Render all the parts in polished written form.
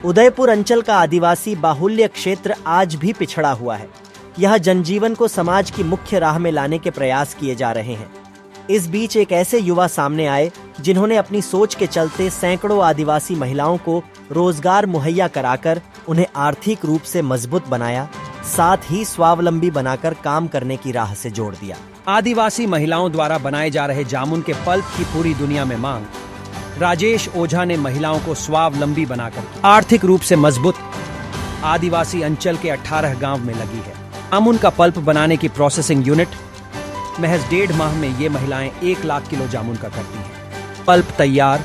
उदयपुर अंचल का आदिवासी बाहुल्य क्षेत्र आज भी पिछड़ा हुआ है। यह जनजीवन को समाज की मुख्य राह में लाने के प्रयास किए जा रहे हैं। इस बीच एक ऐसे युवा सामने आए जिन्होंने अपनी सोच के चलते सैकड़ों आदिवासी महिलाओं को रोजगार मुहैया कराकर उन्हें आर्थिक रूप से मजबूत बनाया, साथ ही स्वावलंबी बनाकर काम करने की राह से जोड़ दिया। आदिवासी महिलाओं द्वारा बनाए जा रहे जामुन के पल्प की पूरी दुनिया में मांग। राजेश ओझा ने महिलाओं को स्वावलंबी बनाकर आर्थिक रूप से मजबूत आदिवासी अंचल के 18 गांव में लगी है। जामुन का पल्प बनाने की प्रोसेसिंग यूनिट महज 1.5 माह में ये महिलाएं 1 लाख किलो जामुन का करती हैं। पल्प तैयार।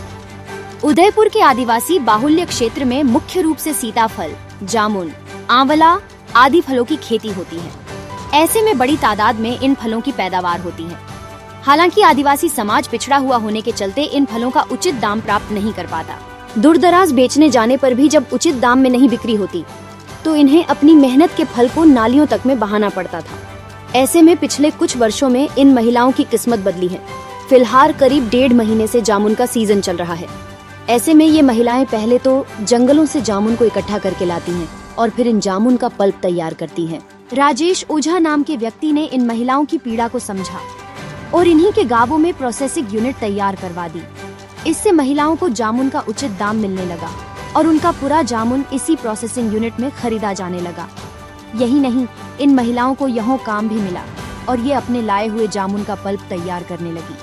उदयपुर के आदिवासी बाहुल्य क्षेत्र में मुख्य रूप से सीताफल, जामुन, आंवला आदि फलों की खेती होती है। ऐसे में बड़ी तादाद में इन फलों की पैदावार होती है। हालांकि आदिवासी समाज पिछड़ा हुआ होने के चलते इन फलों का उचित दाम प्राप्त नहीं कर पाता। दूर-दराज बेचने जाने पर भी जब उचित दाम में नहीं बिक्री होती तो इन्हें अपनी मेहनत के फल को नालियों तक में बहाना पड़ता था। ऐसे में पिछले कुछ वर्षों में इन महिलाओं की किस्मत बदली है। फिलहाल करीब 1.5 महीने से जामुन का सीजन चल रहा है। ऐसे में ये महिलाएं पहले तो जंगलों से जामुन को इकट्ठा करके लाती हैं और फिर इन जामुन का पल्प तैयार करती हैं। राजेश ओझा नाम के व्यक्ति ने इन महिलाओं की पीड़ा को समझा और इन्हीं के गांवों में प्रोसेसिंग यूनिट तैयार करवा दी। इससे महिलाओं को जामुन का उचित दाम मिलने लगा और उनका पूरा जामुन इसी प्रोसेसिंग यूनिट में खरीदा जाने लगा। यही नहीं, इन महिलाओं को यहाँ काम भी मिला और ये अपने लाए हुए जामुन का पल्प तैयार करने लगी।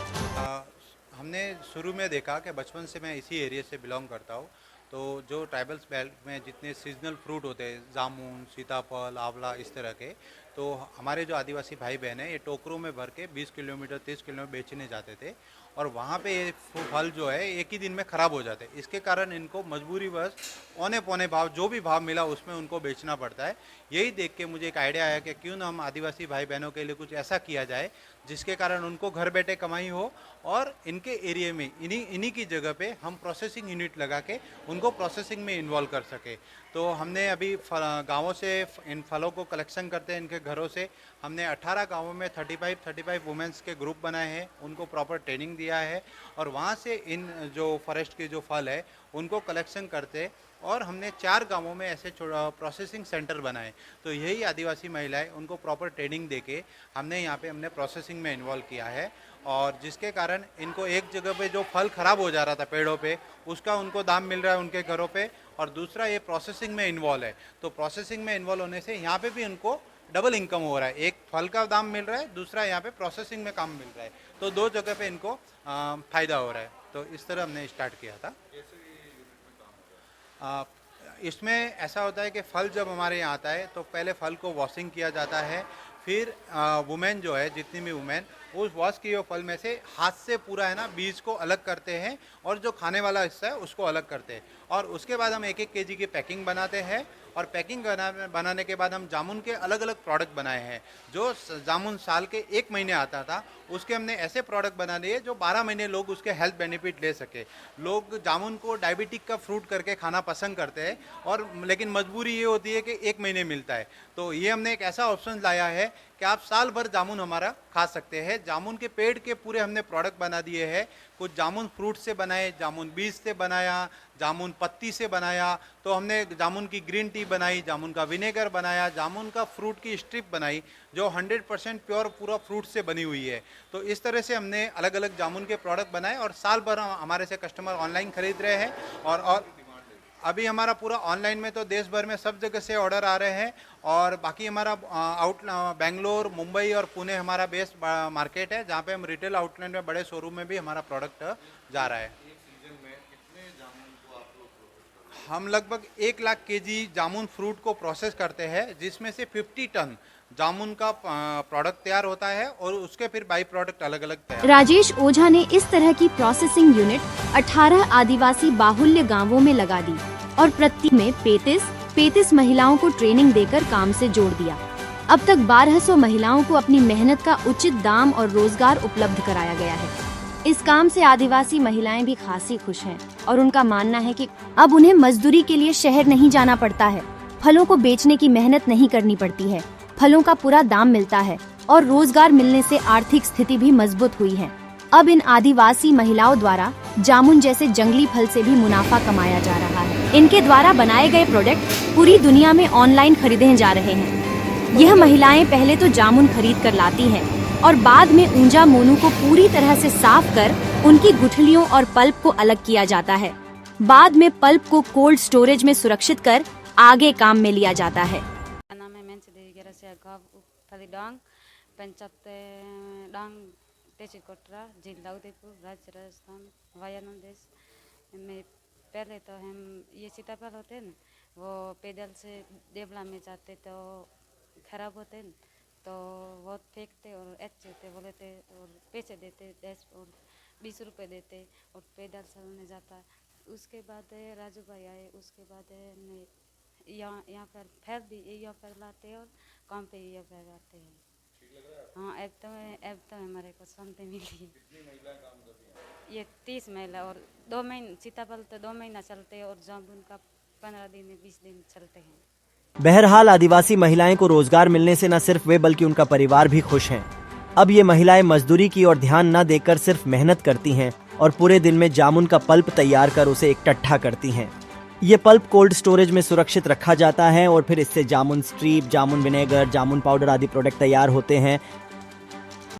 हमने शुरू में देखा कि बचपन से मैं इसी एरिया से बिलोंग करता हूँ, तो जो ट्राइबल्स बेल्ट में जितने सीजनल फ्रूट होते हैं, जामुन, सीताफल, आंवला, इस तरह के, तो हमारे जो आदिवासी भाई बहन हैं ये टोकरों में भर के 20 किलोमीटर 30 किलोमीटर बेचने जाते थे और वहाँ पे ये फल जो है एक ही दिन में ख़राब हो जाते। इसके कारण इनको मजबूरी बस औने पौने भाव, जो भी भाव मिला उसमें उनको बेचना पड़ता है। यही देख के मुझे एक आइडिया आया कि क्यों ना हम आदिवासी भाई बहनों के लिए कुछ ऐसा किया जाए जिसके कारण उनको घर बैठे कमाई हो और इनके एरिया में इन्हीं की जगह पे हम प्रोसेसिंग यूनिट लगा के उनको प्रोसेसिंग में इन्वॉल्व कर सके। तो हमने अभी गाँवों से इन फलों को कलेक्शन करते हैं, इनके घरों से हमने 18 गांवों में 35 वुमेन्स के ग्रुप बनाए हैं, उनको प्रॉपर ट्रेनिंग दिया है और वहाँ से इन जो फॉरेस्ट के जो फल है उनको कलेक्शन करते और हमने 4 गांवों में ऐसे प्रोसेसिंग सेंटर बनाए। तो यही आदिवासी महिलाएं उनको प्रॉपर ट्रेनिंग देके हमने यहाँ पे हमने प्रोसेसिंग में इन्वॉल्व किया है और जिसके कारण इनको एक जगह पे जो फल ख़राब हो जा रहा था पेड़ों पे, उसका उनको दाम मिल रहा है उनके घरों पे और दूसरा ये प्रोसेसिंग में इन्वॉल्व है। तो प्रोसेसिंग में इन्वॉल्व होने से यहाँ पे भी उनको डबल इनकम हो रहा है। एक फल का दाम मिल रहा है, दूसरा यहाँ पे प्रोसेसिंग में काम मिल रहा है, तो 2 जगह पे इनको फ़ायदा हो रहा है। तो इस तरह हमने स्टार्ट किया था। इसमें ऐसा होता है कि फल जब हमारे यहाँ आता है तो पहले फल को वॉशिंग किया जाता है, फिर वुमेन जो है, जितनी भी वुमेन उस वॉश किए हुए फल में से हाथ से पूरा है ना बीज को अलग करते हैं और जो खाने वाला हिस्सा है उसको अलग करते हैं और उसके बाद हम 1-1 केजी की पैकिंग बनाते हैं और पैकिंग बनाने के बाद हम जामुन के अलग अलग प्रोडक्ट बनाए हैं। जो जामुन साल के 1 महीने आता था उसके हमने ऐसे प्रोडक्ट बना दिए जो 12 महीने लोग उसके हेल्थ बेनिफिट ले सके। लोग जामुन को डायबिटिक का फ्रूट करके खाना पसंद करते हैं और लेकिन मजबूरी ये होती है कि 1 महीने मिलता है। तो ये हमने एक ऐसा ऑप्शन लाया है कि आप साल भर जामुन हमारा खा सकते हैं। जामुन के पेड़ के पूरे हमने प्रोडक्ट बना दिए हैं। कुछ जामुन फ्रूट से बनाए, जामुन बीज से बनाया, जामुन पत्ती से बनाया, तो हमने जामुन की ग्रीन टी बनाई, जामुन का विनेगर बनाया, जामुन का फ्रूट की स्ट्रिप बनाई जो 100% प्योर पूरा फ्रूट से बनी हुई है। तो इस तरह से हमने अलग अलग जामुन के प्रोडक्ट बनाए और साल भर हमारे से कस्टमर ऑनलाइन खरीद रहे हैं और अभी हमारा पूरा ऑनलाइन में तो देश भर में सब जगह से ऑर्डर आ रहे हैं और बाकी हमारा बेंगलोर, मुंबई और पुणे हमारा बेस मार्केट है जहाँ पे हम रिटेल आउटलेट में बड़े शोरूम में भी हमारा प्रोडक्ट जा रहा है। हम लगभग 1 लाख केजी जामुन फ्रूट को प्रोसेस करते हैं जिसमें से 50 टन जामुन का प्रोडक्ट तैयार होता है और उसके फिर बाई प्रोडक्ट अलग अलग तैयार। राजेश ओझा ने इस तरह की प्रोसेसिंग यूनिट 18 आदिवासी बाहुल्य गांवों में लगा दी और प्रत्येक में 35 महिलाओं को ट्रेनिंग देकर काम से जोड़ दिया। अब तक 1200 महिलाओं को अपनी मेहनत का उचित दाम और रोजगार उपलब्ध कराया गया है। इस काम से आदिवासी महिलाएं भी खासी खुश हैं और उनका मानना है कि अब उन्हें मजदूरी के लिए शहर नहीं जाना पड़ता है, फलों को बेचने की मेहनत नहीं करनी पड़ती है, फलों का पूरा दाम मिलता है और रोजगार मिलने से आर्थिक स्थिति भी मजबूत हुई है। अब इन आदिवासी महिलाओं द्वारा जामुन जैसे जंगली फल से भी मुनाफा कमाया जा रहा है। इनके द्वारा बनाए गए प्रोडक्ट पूरी दुनिया में ऑनलाइन खरीदे जा रहे हैं। यह महिलाएं पहले तो जामुन खरीद कर लाती हैं और बाद में ऊंजा मोनू को पूरी तरह से साफ कर उनकी गुठलियों और पल्प को अलग किया जाता है। बाद में पल्प को कोल्ड स्टोरेज में सुरक्षित कर आगे काम में लिया जाता है। नाम है मेंस देवी गरसिया गांव उपथली डांग पंचायत डांग तहसील कोटरा जिला उदयपुर राज्य राजस्थान वायनाड देश में। पहले तो हम ये सीताफल होते हैं ना, वो पैदल से देवला में जाते तो खराब होते हैं तो वो फेंकते और अच्छे होते बोले और पैसे देते 10 और 20 रुपए देते और पैदल चलने जाता। उसके बाद राजू भाई आए, उसके बाद यहाँ पर फिर भी यहाँ पर लाते और काम पे यहाँ पर आते हैं। हाँ अब तो हमारे को शांति मिली है। ये 30 महिला और 2 महीने सीताफल तो 2 महीना चलते हैं और जामुन का 15 दिन 20 दिन चलते हैं। बहरहाल आदिवासी महिलाएं को रोजगार मिलने से न सिर्फ वे बल्कि उनका परिवार भी खुश हैं। अब ये महिलाएं मजदूरी की ओर ध्यान न देकर सिर्फ मेहनत करती हैं और पूरे दिन में जामुन का पल्प तैयार कर उसे इकट्ठा करती हैं। ये पल्प कोल्ड स्टोरेज में सुरक्षित रखा जाता है और फिर इससे जामुन स्ट्रीप, जामुन विनेगर, जामुन पाउडर आदि प्रोडक्ट तैयार होते हैं।